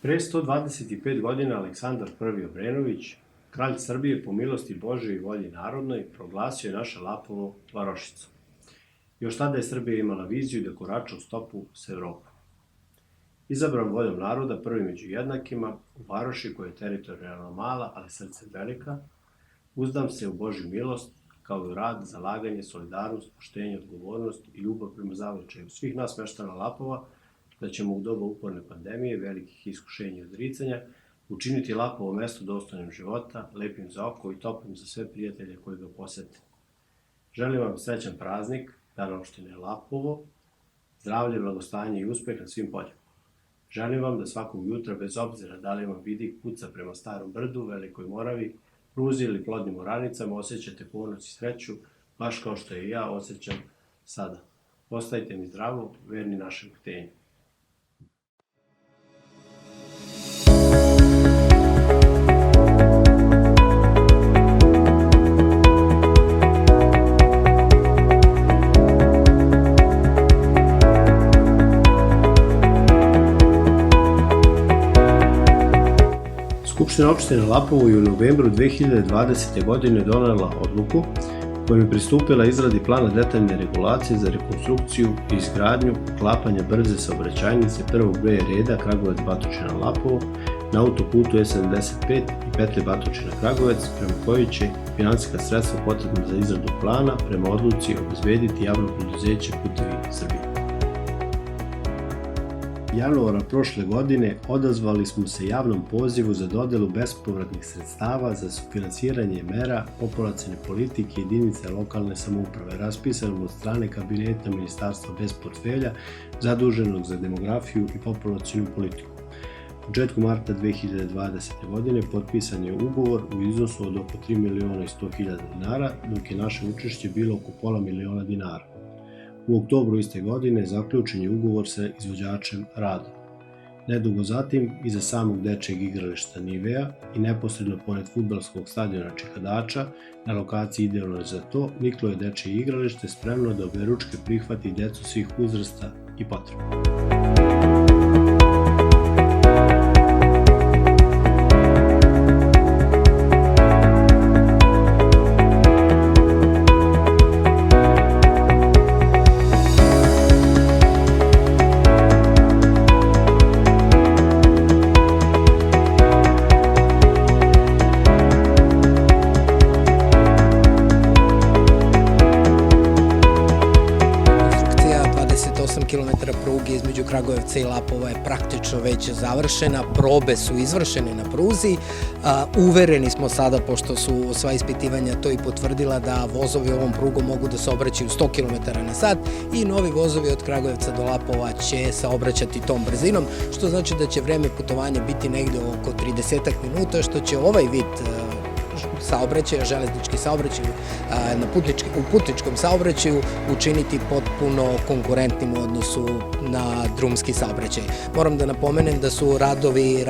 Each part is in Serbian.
Pre 125 godina Aleksandar I. Obrenović, kralj Srbije po milosti Božje i volji narodnoj, proglasio je naše Lapovo varošicom. Još tada je Srbija imala viziju da korača u stopu s Evropom. Izabran voljom naroda, prvi među jednakima, u varoši koja je teritorijalno mala, ali srcem velika, uzdam se u Božju milost, kao i u rad, zalaganje, solidarnost, poštenje, odgovornost i ljubav prema zavičaju svih nas meštana Lapova, da ćemo u doba uporne pandemije, velikih iskušenja i odricanja, učiniti Lapovo mesto dostojnim života, lepim za oko i toplim za sve prijatelje koji ga posete. Želim vam srećan praznik, Dan opštine Lapovo, zdravlje, blagostanje i uspeh na svim poljima. Želim vam da svakog jutra, bez obzira da li vam vidik puca prema Starom brdu, Velikoj Moravi, pruzi ili plodnim oranicama, osjećate ponos i sreću, baš kao što i ja osjećam sada. Ostajte mi zdravo, verni našem htenju. Skupština opštine Lapovo je u novembru 2020. godine donela odluku kojom je pristupila izradi plana detaljne regulacije za rekonstrukciju i izgradnju uklapanja brze saobraćajnice prvog B reda Kragujevac-Batočina-Lapovo na autoputu E75 i petlje Batočina-Kragujevac, prema kojoj će finansijska sredstva potrebna za izradu plana prema odluci obezbediti javno preduzeće Putevi Srbije. Januara prošle godine odazvali smo se javnom pozivu za dodelu bespovratnih sredstava za sufinansiranje mera populacione politike jedinice lokalne samouprave, raspisanom od strane kabineta Ministarstva bez portfelja zaduženog za demografiju i populacionu politiku. Početkom marta 2020. godine potpisan je ugovor u iznosu od oko 3.100.000 dinara, dok je naše učešće bilo oko pola miliona dinara. U oktobru iste godine zaključen je ugovor sa izvođačem radova. Nedugo zatim, iza samog dečijeg igrališta Nivea i neposredno pored fudbalskog stadiona Čikadača, na lokaciji idealno za to, niklo je dečije igralište spremno da oberučke prihvati decu svih uzrasta i potreba. Km pruge između Kragujevca i Lapova je praktično već završena, probe su izvršene na pruzi. Uvereni smo sada, pošto su sva ispitivanja to i potvrdila, da vozovi ovom prugom mogu da saobraćaju 100 km na sat i novi vozovi od Kragujevca do Lapova će saobraćati tom brzinom, što znači da će vreme putovanja biti negde oko 30 minuta, što će ovaj vid saobraćaja, železnički saobraćaj u putničkom saobraćaju učiniti potpuno konkurentnim u odnosu na drumski saobraćaj. Moram da napomenem da su radovi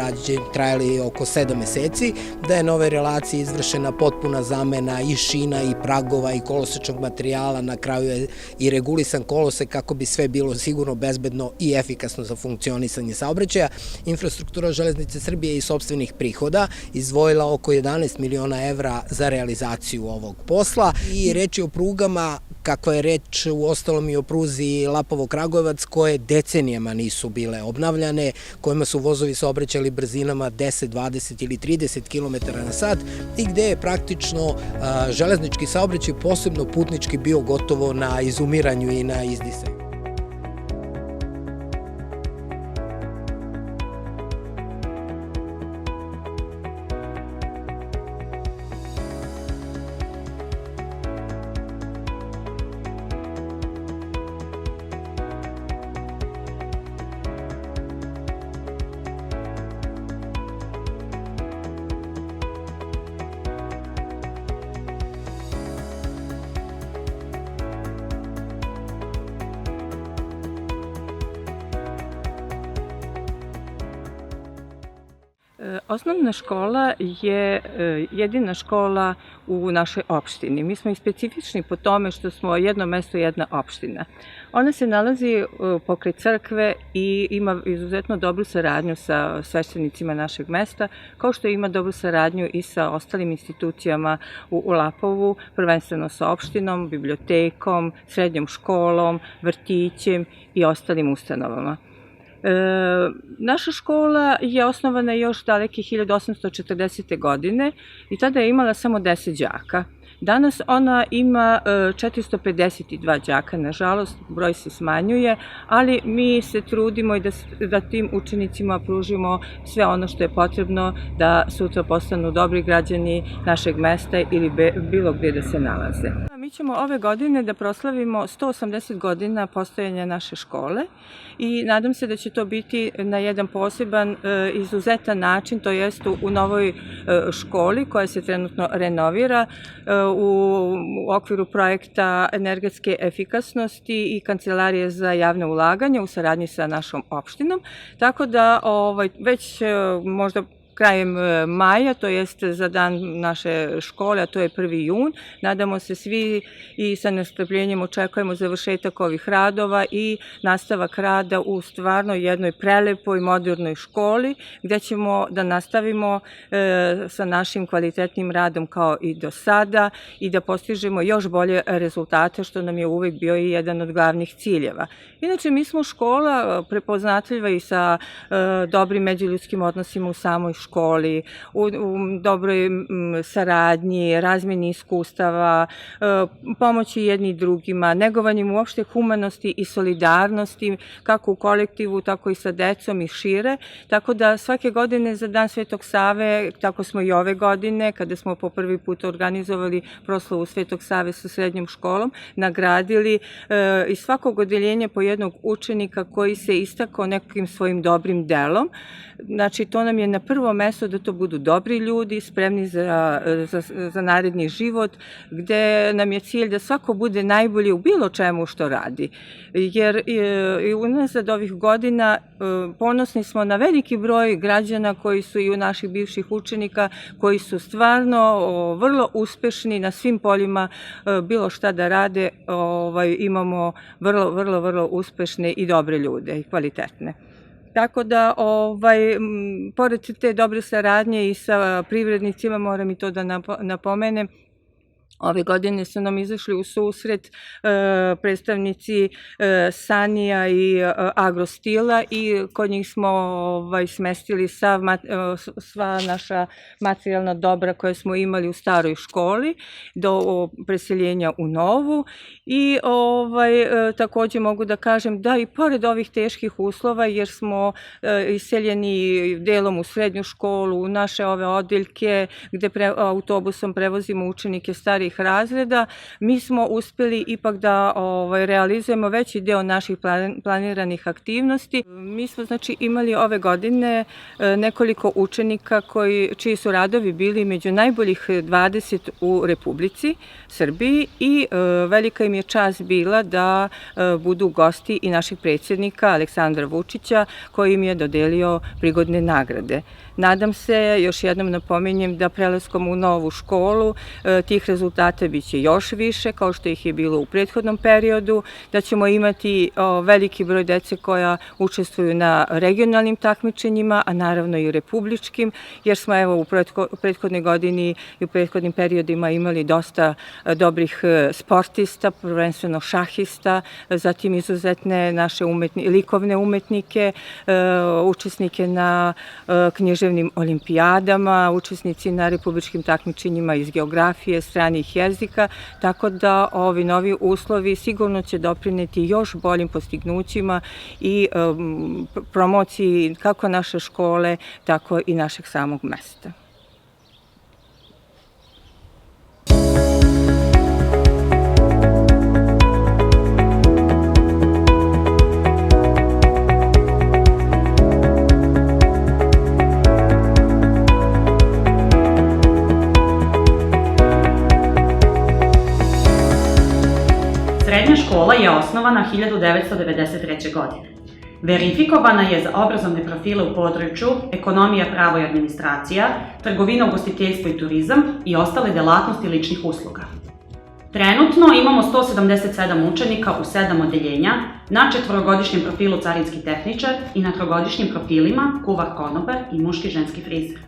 trajali oko 7 meseci, da je na ovoj relaciji izvršena potpuna zamena i šina i pragova i kolosečnog materijala, na kraju je i regulisan kolosek kako bi sve bilo sigurno, bezbedno i efikasno za funkcionisanje saobraćaja. Infrastruktura Železnice Srbije iz sopstvenih prihoda izdvojila oko 11 miliona evra za realizaciju ovog posla i reč je o prugama, kakva je reč u ostalom i o pruzi Lapovo-Kragujevac, koje decenijama nisu bile obnavljane, kojima su vozovi saobraćali brzinama 10, 20 ili 30 km na sat i gde je praktično železnički saobraćaj, posebno putnički, bio gotovo na izumiranju i na izdisaju. Osnovna škola je jedina škola u našoj opštini. Mi smo i specifični po tome što smo jedno mesto, jedna opština. Ona se nalazi pokraj crkve i ima izuzetno dobru saradnju sa sveštenicima našeg mesta, kao što ima dobru saradnju i sa ostalim institucijama u Lapovu, prvenstveno sa opštinom, bibliotekom, srednjom školom, vrtićem i ostalim ustanovama. Naša škola je osnovana još daleke 1840. godine i tada je imala samo 10 đaka. Danas ona ima 452 đaka, nažalost, broj se smanjuje, ali mi se trudimo i da tim učenicima pružimo sve ono što je potrebno da sutra postanu dobri građani našeg mesta ili bilo gde da se nalaze. Mi ćemo ove godine da proslavimo 180 godina postojanja naše škole i nadam se da će to biti na jedan poseban, izuzetan način, to jest u novoj školi koja se trenutno renovira u okviru projekta energetske efikasnosti i Kancelarije za javne ulaganje u saradnji sa našom opštinom. Tako da već možda krajem maja, to jest za dan naše škole, a to je 1. jun. Nadamo se svi i sa nestrpljenjem očekujemo završetak ovih radova i nastavak rada u stvarno jednoj prelepoj, modernoj školi, gde ćemo da nastavimo sa našim kvalitetnim radom kao i do sada i da postižemo još bolje rezultate, što nam je uvek bio i jedan od glavnih ciljeva. Inače, mi smo škola prepoznatljiva i sa dobrim međuljudskim odnosima u samoj školi, u dobroj saradnji, razmeni iskustava, pomoći jedni drugima, negovanjem uopšte humanosti i solidarnosti, kako u kolektivu, tako i sa decom i šire. Tako da svake godine za Dan Svetog Save, tako smo i ove godine, kada smo po prvi put organizovali proslavu Svetog Save sa srednjom školom, nagradili iz svakog odeljenja po jednog učenika koji se istakao nekim svojim dobrim delom. Znači, to nam je na prvo mesto da to budu dobri ljudi, spremni za naredni život, gde nam je cilj da svako bude najbolji u bilo čemu što radi. Jer i unazad ovih godina ponosni smo na veliki broj građana koji su i u naših bivših učenika, koji su stvarno vrlo uspešni na svim poljima, bilo šta da rade, imamo vrlo uspešne i dobre ljude i kvalitetne. Tako da, pored te dobre saradnje i sa privrednicima, moram i to da napomenem, ove godine su nam izašli u susret predstavnici Sanija i Agrostila i kod njih smo smestili sva naša materijalna dobra koje smo imali u staroj školi do preseljenja u novu i takođe mogu da kažem da i pored ovih teških uslova, jer smo iseljeni delom u srednju školu, u naše ove odeljke gde autobusom prevozimo učenike starih razreda, mi smo uspeli ipak da realizujemo veći deo naših planiranih aktivnosti. Mi smo znači imali ove godine nekoliko učenika čiji su radovi bili među najboljih 20 u Republici Srbiji i velika im je čast bila da budu gosti i našeg predsjednika Aleksandra Vučića, koji im je dodelio prigodne nagrade. Nadam se, još jednom napominjem, da prelaskom u novu školu tih rezultata biće još više, kao što ih je bilo u prethodnom periodu, da ćemo imati veliki broj dece koja učestvuju na regionalnim takmičenjima, a naravno i republičkim, jer smo evo u prethodnoj godini i u prethodnim periodima imali dosta dobrih sportista, prvenstveno šahista, zatim izuzetne naše likovne umetnike, učesnike na književnim olimpijadama, učesnici na republičkim takmičenjima iz geografije, stranih jezika, tako da ovi novi uslovi sigurno će doprineti još boljim postignućima i promociji kako naše škole, tako i našeg samog mesta. Srednja škola je osnovana 1993. godine. Verifikovana je za obrazovne profile u području ekonomija, pravo i administracija, trgovina, ugostiteljstvo i turizam i ostale delatnosti ličnih usluga. Trenutno imamo 177 učenika u 7 odeljenja, na 4-godišnjem profilu carinski tehničar i na 3-godišnjim profilima kuvar konobar i muški ženski frizer.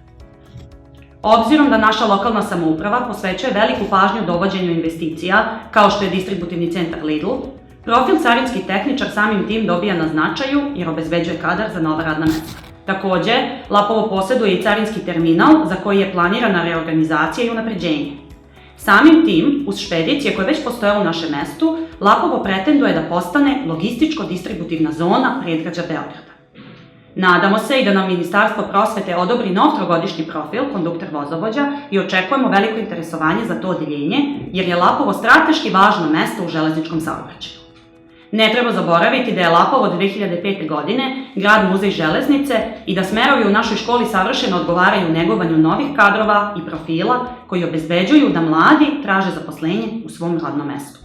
Obzirom da naša lokalna samouprava posvećuje veliku pažnju dovođenju investicija, kao što je distributivni centar Lidl, profil carinski tehničar samim tim dobija na značaju jer obezbeđuje kadar za nova radna mesta. Takođe, Lapovo poseduje i carinski terminal za koji je planirana reorganizacija i unapređenje. Samim tim, uz špedicije koje već postoje u našem mestu, Lapovo pretenduje da postane logističko-distributivna zona predgrađa Beograda. Nadamo se i da nam Ministarstvo prosvete odobri nov 3-godišnji profil, kondukter vozovođa, i očekujemo veliko interesovanje za to odeljenje, jer je Lapovo strateški važno mesto u železničkom saobraćaju. Ne treba zaboraviti da je Lapovo od 2005. godine grad muzej železnice i da smerovi u našoj školi savršeno odgovaraju negovanju novih kadrova i profila koji obezbeđuju da mladi traže zaposlenje u svom rodnom mestu.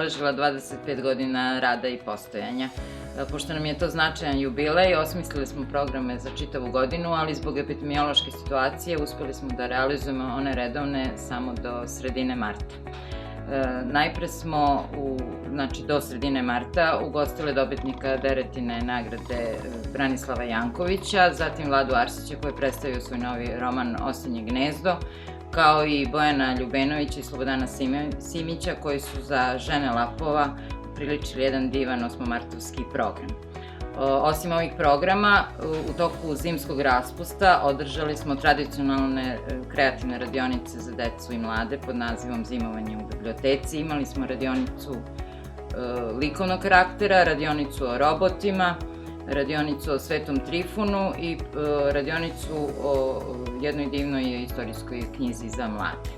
obeležila 25 godina rada i postojanja. Pošto nam je to značajan jubilej, osmislili smo programe za čitavu godinu, ali zbog epidemiološke situacije uspeli smo da realizujemo one redovne samo do sredine marta. Najpre smo, do sredine marta, ugostili dobitnika Deretine nagrade Branislava Jankovića, zatim Vladu Arsića koji predstavio svoj novi roman Osinje gnezdo, kao i Bojana Ljubenovića i Slobodana Simića koji su za žene Lapova priličili jedan divan osmomartovski program. Osim ovih programa, u toku zimskog raspusta održali smo tradicionalne kreativne radionice za decu i mlade pod nazivom Zimovanje u biblioteci. Imali smo radionicu likovnog karaktera, radionicu o robotima, radionicu o Svetom Trifunu i radionicu o jednoj divnoj istorijskoj knjizi za mlade.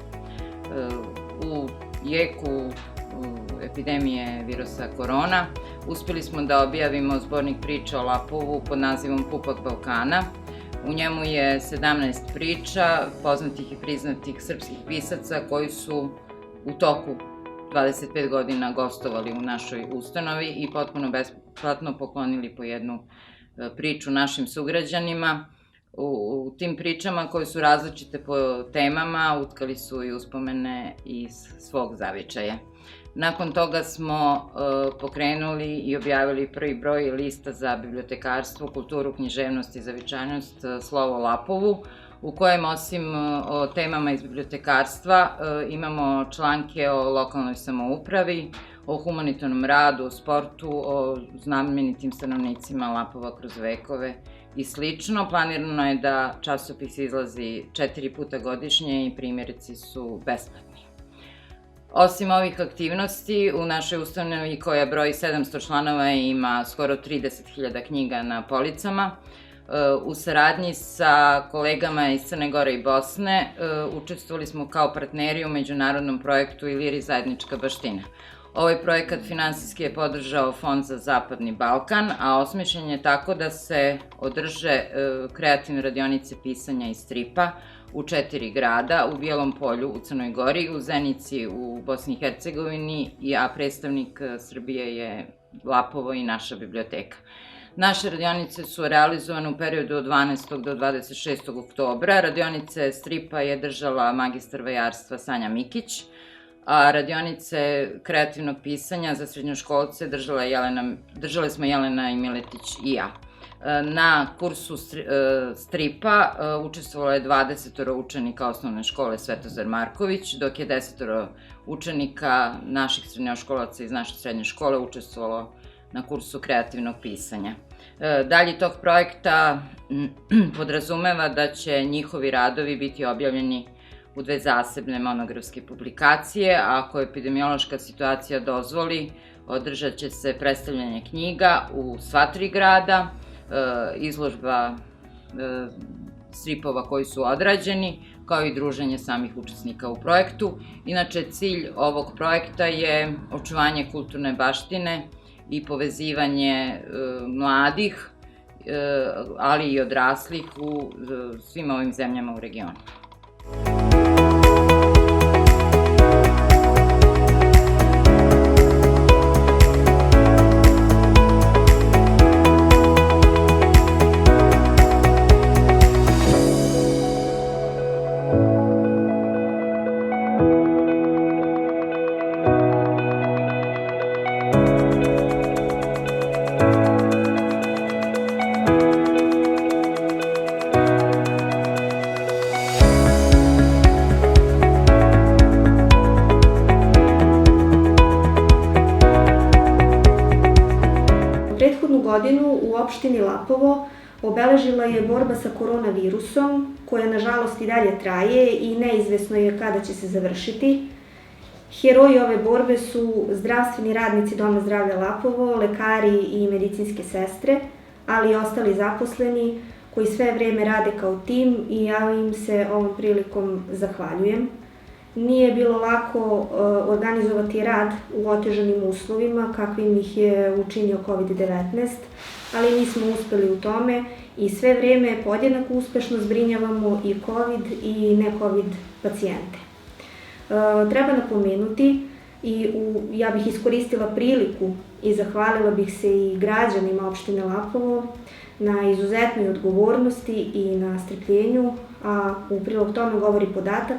U jeku epidemije virusa korona uspeli smo da objavimo zbornik priča o Lapovu pod nazivom Pupak Balkana. U njemu je 17 priča poznatih i priznatih srpskih pisaca koji su u toku 25 godina gostovali u našoj ustanovi i potpuno besplatno poklonili po jednu priču našim sugrađanima. U tim pričama koje su različite po temama utkali su i uspomene iz svog zavičaja. Nakon toga smo pokrenuli i objavili prvi broj lista za bibliotekarstvo, kulturu, književnost i zavičajnost Slovo Lapovu, u kojem osim o temama iz bibliotekarstva imamo članke o lokalnoj samoupravi, o humanitarnom radu, o sportu, o znamenitim stanovnicima Lapova kroz vekove i slično. Planirano je da časopis izlazi 4 puta godišnje i primjerici su besplatni. Osim ovih aktivnosti, u našoj ustanovi koja broji 700 članova i ima skoro 30.000 knjiga na policama, u saradnji sa kolegama iz Crne Gore i Bosne učestvovali smo kao partneri u međunarodnom projektu Iliri zajednička baština. Ovaj projekat finansijski je podržao Fond za Zapadni Balkan, a osmišljen je tako da se održe kreativne radionice pisanja i stripa u 4 grada, u Bijelom Polju u Crnoj Gori, u Zenici u Bosni i Hercegovini, a predstavnik Srbije je Lapovo i naša biblioteka. Naše radionice su realizovane u periodu od 12. do 26. oktobra. Radionice stripa je držala magistar vajarstva Sanja Mikić, a radionice kreativnog pisanja za srednjoškolce držale smo Jelena i Miletić i ja. Na kursu stripa učestvovalo je 20 učenika osnovne škole Svetozar Marković, dok je 10 učenika naših srednjoškolaca iz naše srednje škole učestvovalo na kursu kreativnog pisanja. Dalji tog projekta podrazumeva da će njihovi radovi biti objavljeni u 2 zasebne monografske publikacije, a ako epidemiološka situacija dozvoli, održat će se predstavljanje knjiga u sva 3 grada, izložba stripova koji su odrađeni, kao i druženje samih učesnika u projektu. Inače, cilj ovog projekta je očuvanje kulturne baštine i povezivanje mladih, ali i odraslih u svim ovim zemljama u regionu. Prethodnu godinu u opštini Lapovo obeležila je borba sa koronavirusom, koja nažalost i dalje traje i neizvesno je kada će se završiti. Heroji ove borbe su zdravstveni radnici Doma zdravlja Lapovo, lekari i medicinske sestre, ali i ostali zaposleni koji sve vreme rade kao tim i ja im se ovom prilikom zahvaljujem. Nije bilo lako organizovati rad u otežanim uslovima kakvim ih je učinio COVID-19, ali mi smo uspeli u tome i sve vreme podjednako uspešno zbrinjavamo i COVID i ne-COVID pacijente. Treba napomenuti i ja bih iskoristila priliku i zahvalila bih se i građanima opštine Lapovo na izuzetnoj odgovornosti i na strpljenju, a u prilog tome govori podatak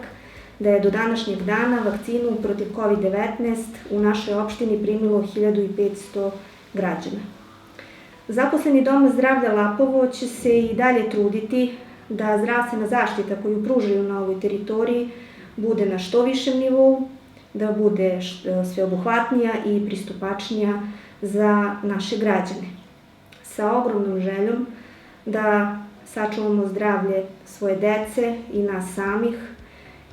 da je do današnjeg dana vakcinu protiv COVID-19 u našoj opštini primilo 1500 građana. Zaposleni Doma zdravlja Lapovo će se i dalje truditi da zdravstvena zaštita koju pružaju na ovoj teritoriji bude na što višem nivou, da bude sveobuhvatnija i pristupačnija za naše građane. Sa ogromnom željom da sačuvamo zdravlje svoje dece i nas samih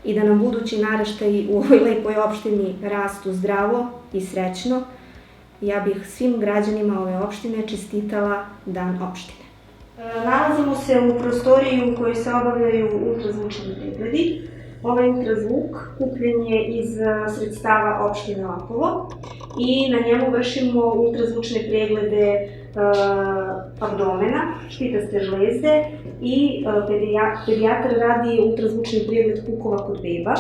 i da nam budući naraštaji u ovoj lepoj opštini rastu zdravo i srećno, ja bih svim građanima ove opštine čestitala Dan opštine. Nalazimo se u prostoriji u kojoj se obavljaju ultrazvučni pregledi. Ovaj ultrazvuk kupljen je iz sredstava opštine Lapovo i na njemu vršimo ultrazvučne preglede abdomena, štitaste žlezde i pedijatar radi ultrazvučni pregled kukova kod beba.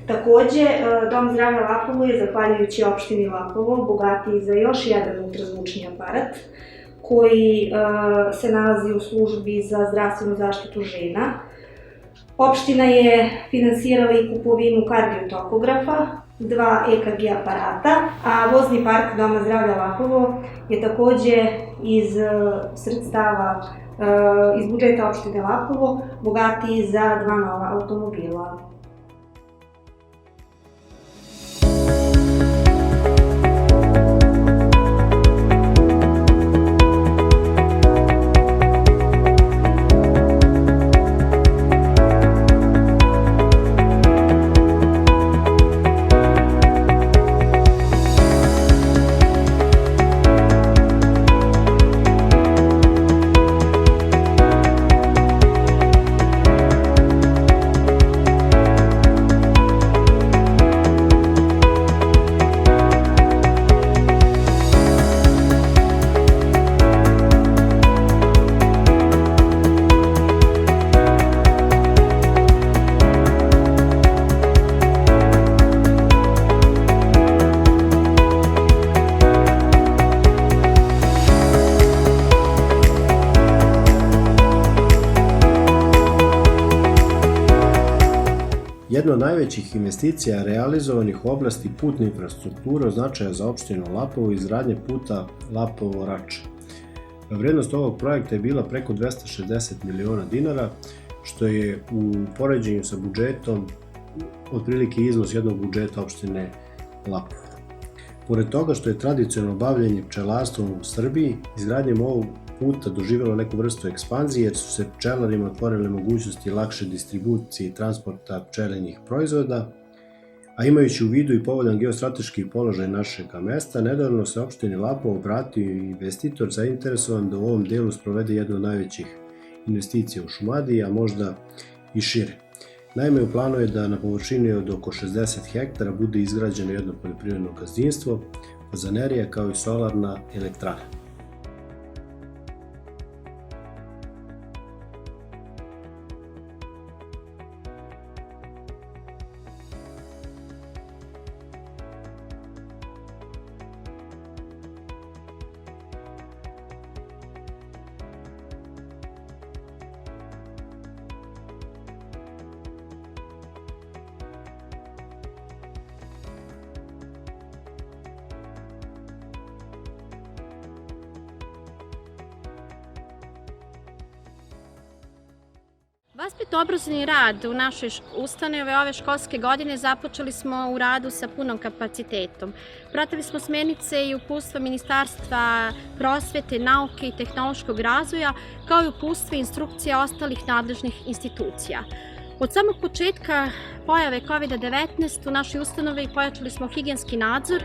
Takođe, Dom zdravlja Lapovo je, zahvaljujući opštini Lapovo, bogatiji za još jedan ultrazvučni aparat koji se nalazi u službi za zdravstvenu zaštitu žena. Opština je finansirala i kupovinu kardiotokografa, 2 EKG aparata, a vozni park Doma zdravlja Lapovo je takođe iz sredstava iz budžeta opštine Lapovo bogatiji za 2 nova automobila. Jedna od najvećih investicija realizovanih u oblasti putne infrastrukture od značaja za opštinu Lapovo je izgradnja puta Lapovo-Rača. Vrednost ovog projekta je bila preko 260 miliona dinara, što je u poređenju sa budžetom otprilike iznos jednog budžeta opštine Lapovo. Pored toga što je tradicionalno bavljenje pčelarstvom u Srbiji, izgradnjem ovog puta doživjelo neku vrstu ekspanzije jer su se pčelarima otvorile mogućnosti lakše distribucije i transporta pčelinjih proizvoda, a imajući u vidu i povoljan geostrateški položaj našeg mesta, nedavno se opštini Lapovo obratio investitor zainteresovan da u ovom delu sprovede jednu od najvećih investicija u Šumadiji, a možda i šire. Naime, u planu je da na površini od oko 60 hektara bude izgrađeno jedno poljoprivredno gazdinstvo, fazanerija kao i solarna elektrana. Vaspitno-obrazovni rad u našoj ustanovi ove školske godine započeli smo u radu sa punom kapacitetom. Pratili smo smjernice i uputstva Ministarstva prosvete, nauke i tehnološkog razvoja, kao i uputstva i instrukcija ostalih nadležnih institucija. Od samog početka pojave COVID-19 u našoj ustanovi pojačali smo higijenski nadzor,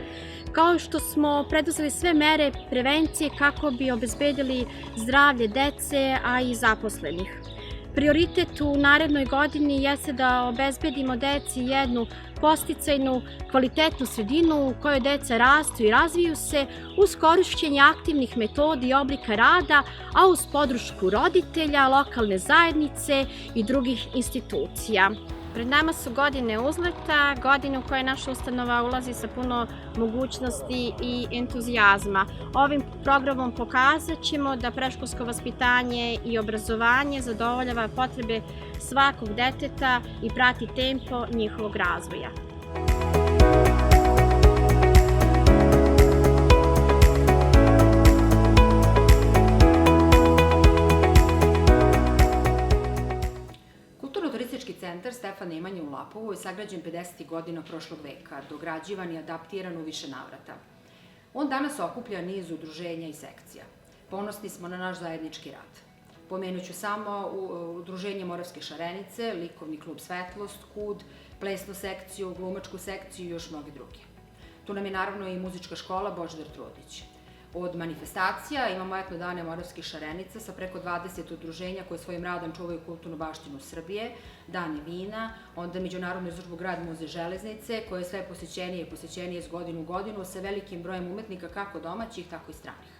kao što smo preduzeli sve mere prevencije kako bi obezbedili zdravlje dece, a i zaposlenih. Prioritet u narednoj godini jeste da obezbedimo deci jednu podsticajnu, kvalitetnu sredinu u kojoj deca rastu i razviju se uz korišćenje aktivnih metoda i oblika rada, a uz podršku roditelja, lokalne zajednice i drugih institucija. Pred nama su godine uzleta, godine u koje naša ustanova ulazi sa puno mogućnosti i entuzijazma. Ovim programom pokazat ćemo da predškolsko vaspitanje i obrazovanje zadovoljava potrebe svakog deteta i prati tempo njihovog razvoja. Centar Stefan Nemanja u Lapovu je sagrađen 50. godina prošlog veka, dograđivan i adaptiran u više navrata. On danas okuplja niz udruženja i sekcija. Ponosni smo na naš zajednički rad. Pomenuću samo Udruženje Moravske šarenice, Likovni klub Svetlost, KUD, plesnu sekciju, glumačku sekciju i još mnogi drugi. Tu nam je naravno i muzička škola Božidar Trudić. Od manifestacija imamo etno dane Moravske šarenica sa preko 20 udruženja koje svojim radom čuvaju kulturnu baštinu Srbije, dane vina, onda Međunarodnu izložbu Grad muzej železnice, koje je sve posećenije i posećenije iz godinu u godinu sa velikim brojem umetnika kako domaćih, tako i stranih.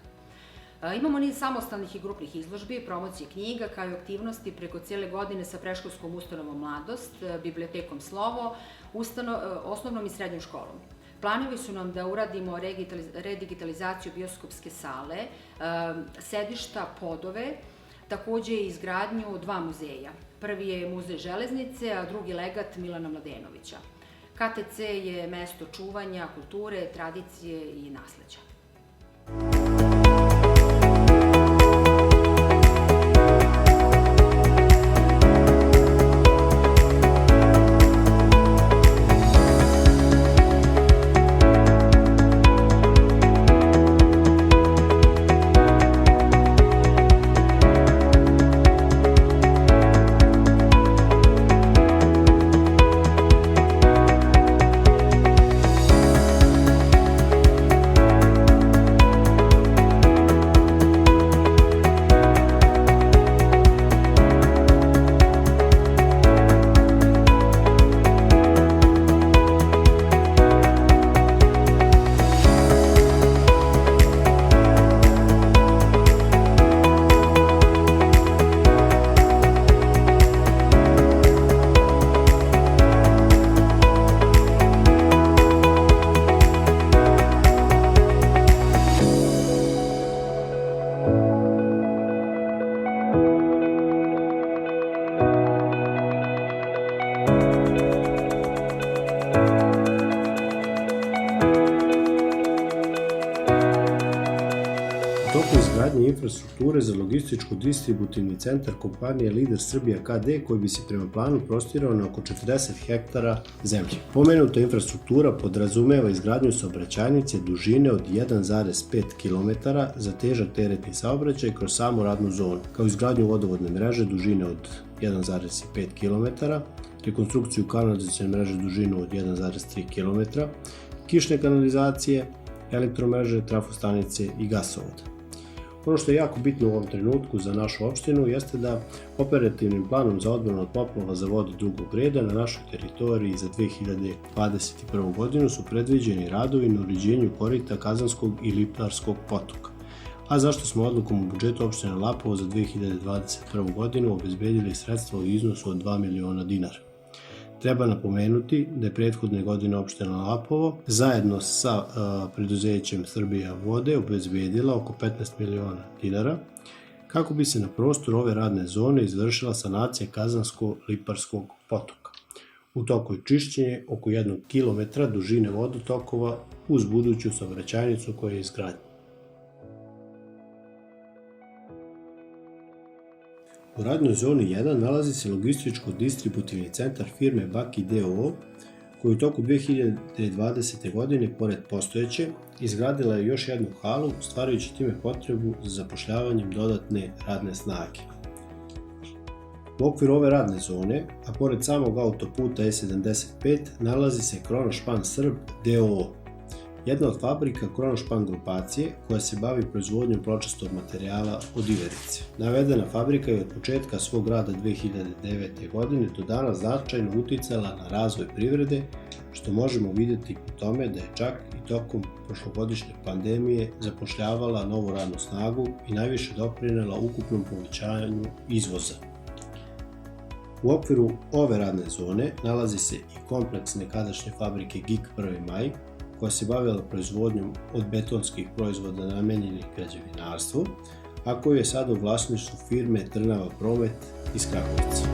Imamo niz samostalnih i grupnih izložbi, promocije knjiga, kao i aktivnosti preko cijele godine sa predškolskom ustanovom Mladost, bibliotekom Slovo, osnovnom i srednjom školom. Planovi su nam da uradimo redigitalizaciju bioskopske sale, sedišta Podove, takođe i izgradnju 2 muzeja. Prvi je muzej železnice, a drugi legat Milana Mladenovića. KTC je mesto čuvanja, kulture, tradicije i nasleđa. infrastrukture za logističko-distributivni centar kompanije Lider Srbija KD koji bi se prema planu prostirao na oko 40 hektara zemlje. Pomenuta infrastruktura podrazumeva izgradnju saobraćajnice dužine od 1,5 km za težak teretni saobraćaj kroz samu radnu zonu, kao izgradnju vodovodne mreže dužine od 1,5 km, rekonstrukciju kanalizacione mreže dužinu od 1,3 km, kišne kanalizacije, elektromreže, trafostanice i gasovoda. Ono što je jako bitno u ovom trenutku za našu opštinu jeste da operativnim planom za odbranu od poplava za vode drugog reda na našoj teritoriji za 2021. godinu su predviđeni radovi na uređenju korita Kazanskog i Liparskog potoka. A zašto smo odlukom u budžetu opštine Lapovo za 2021. godinu obezbedili sredstva u iznosu od 2 miliona dinara. Treba napomenuti da je prethodne godine opština Lapovo zajedno sa preduzećem Srbija vode obezbedila oko 15 miliona dinara kako bi se na prostoru ove radne zone izvršila sanacija Kazansko-Liparskog potoka. U toku je čišćenje oko 1 km dužine vodotokova uz buduću saobraćajnicu koja je izgrađena. U radnoj zoni 1 nalazi se logističko-distributivni centar firme Baki d.o.o. koji u toku 2020. godine, pored postojeće, izgradila je još jednu halu, stvarajući time potrebu za zapošljavanjem dodatne radne snage. U okviru ove radne zone, a pored samog autoputa E75, nalazi se Kronošpan Srb d.o.o. Jedna od fabrika Kronošpan grupacije koja se bavi proizvodnjom pločastog materijala od iverice. Navedena fabrika je od početka svog rada 2009. godine do danas značajno uticala na razvoj privrede, što možemo vidjeti po tome da je čak i tokom prošlogodišnje pandemije zapošljavala novu radnu snagu i najviše doprinela ukupnom povećanju izvoza. U okviru ove radne zone nalazi se i kompleks nekadašnje fabrike GIK 1. maj, koja se bavila proizvodnjom od betonskih proizvoda namenjenih građevinarstvu, a koji je sada u vlasništvu firme Trnava Promet iz Kragujevca.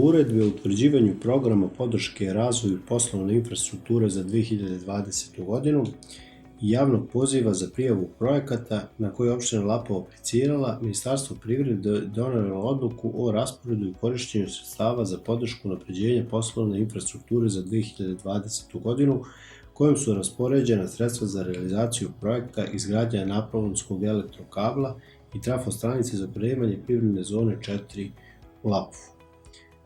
Uredbe o utvrđivanju programa podrške razvoju poslovne infrastrukture za 2020. godinu i javnog poziva za prijavu projekata na koje je opština Lapovo aplicirala, Ministarstvo privrede donelo odluku o rasporedu i korišćenju sredstava za podršku unapređenja poslovne infrastrukture za 2020. godinu, kojom su raspoređena sredstva za realizaciju projekta izgradnja naplavonskog elektrokabla i trafostanice za opremanje privredne zone 4 u Lapovu.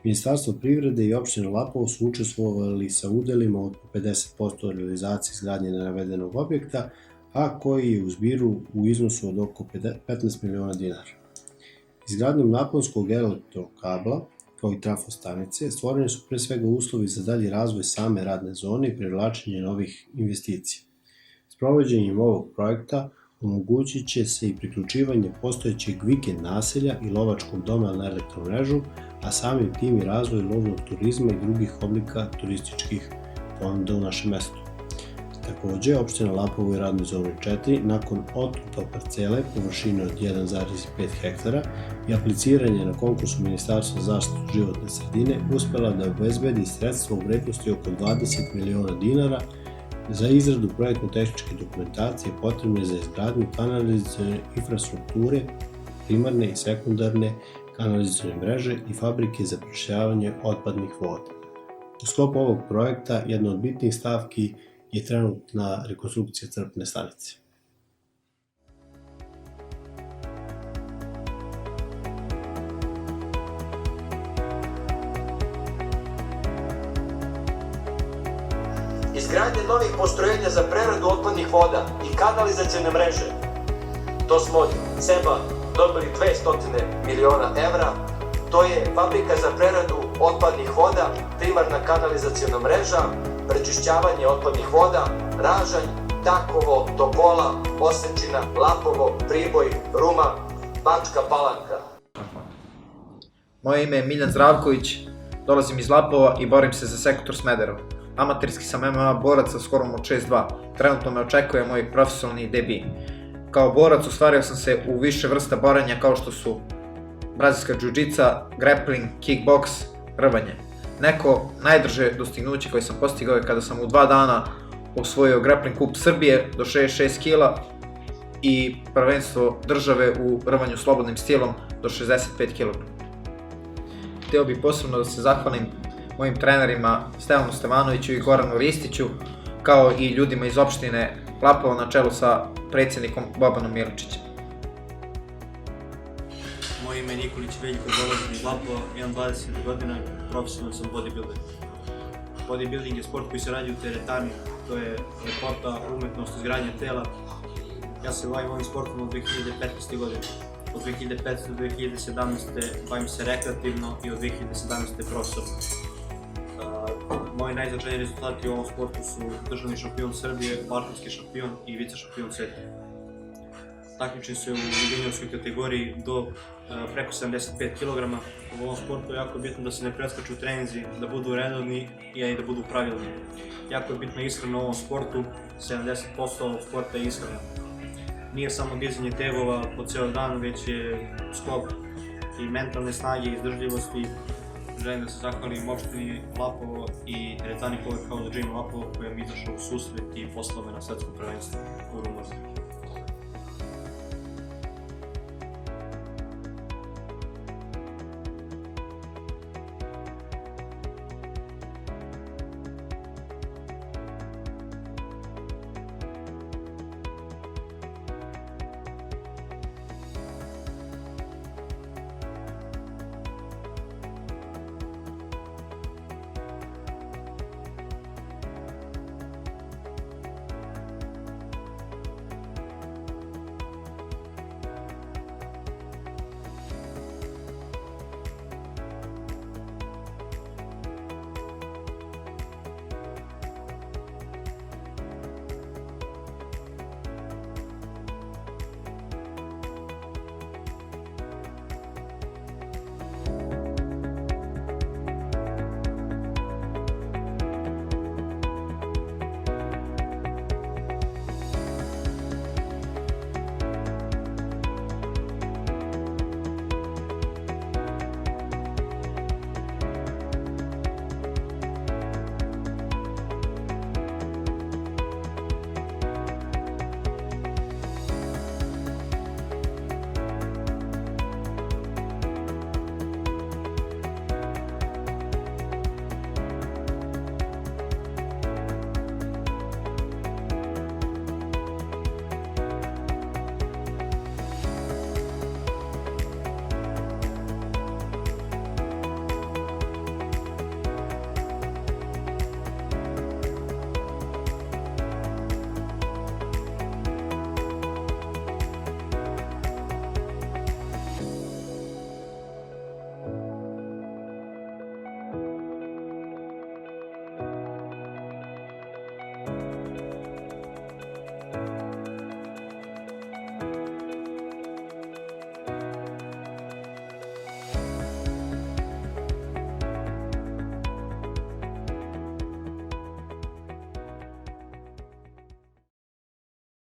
Ministarstvo privrede i opština Lapovo su učestvovali sa udelima od 50% realizacije izgradnje navedenog objekta, a koji je u zbiru u iznosu od oko 15 miliona dinara. Izgradnjom naponskog elektrokabla, kao i trafostanice, stvoreni su pre svega uslovi za dalji razvoj same radne zone i privlačenje novih investicija. Sprovođenjem ovog projekta omogućit će se i priključivanje postojećeg vikend naselja i lovačkog doma na elektromrežu, a samim tim i razvoj lovnog turizma i drugih oblika turističkih ponuda u našem mestu. Takođe, opština Lapovo je radnoj zoni 4 nakon otkupa parcele površine od 1,5 hektara i apliciranje na konkursu Ministarstva za zaštitu životne sredine uspela da obezbedi sredstva u vrednosti oko 20 miliona dinara za izradu projektno-tehničke dokumentacije potrebne za izgradnju kanalizacione infrastrukture, primarne i sekundarne kanalizacione mreže i fabrike za pročišćavanje otpadnih voda. U sklopu ovog projekta jedna od bitnih stavki je trenutna rekonstrukcija crpne stanice. Izgradnje novih postrojenja za preradu otpadnih voda i kanalizacione mreže. To smo od SEB-a dobili 200 miliona evra. To je fabrika za preradu otpadnih voda, primarna kanalizaciona mreža, prečišćavanje otpadnih voda, Ražanj, Takovo, Topola, Osečina, Lapovo, Priboj, Ruma, Bačka Palanka. Moje ime je Miljan Zdravković, dolazim iz Lapova i borim se za sektor Smederevo. Amaterski sam MMA borac sa skorom od 6-2. Trenutno me očekuje moj profesionalni debi. Kao borac ostvario sam se u više vrsta borenja kao što su brazilska džiu-džica, grappling, kickboks, rvanje. Neko najdrže dostignuće koje sam postigao je kada sam u 2 dana osvojio grappling kup Srbije do 66 kila i prvenstvo države u rvanju slobodnim stilom do 65 kg. Hteo bih posebno da se zahvalim mojim trenerima Stevanu Stevanoviću i Goranu Ristiću, kao i ljudima iz opštine Lapovo na čelu sa predsjednikom Bobanom Miličićem. Moje ime je Nikolić Veljko, dolazim iz Lapova, imam 20 godina, profesionalno sam bodybuilder. Bodybuilding je sport koji se radi u teretani, to je lepota, umetnost, izgradnja tela. Ja se bavim ovim sportom od 2015. godine. Od 2015. do 2017. bavim se rekreativno i od 2017. profesionalno. Moji najznačajniji rezultati u ovom sportu su državni šampion Srbije, balkanski šampion i vice šampion sveta. Takmičim se u juniorskoj kategoriji do preko 75 kg. U ovom sportu je jako bitno da se ne preskaču treninzi, da budu redovni i da budu pravilni. Jako je bitna ishrana u ovom sportu, 70% ovog sporta je ishrana. Nije samo dizanje tegova po ceo dan, već je skok i mentalne snage i izdržljivosti. Želim da se zahvalim opštini Lapovo i teretani Power House Gym Lapovo koja mi izašao u susret i poslao me na svetsko prvenstvo u Rumuniji.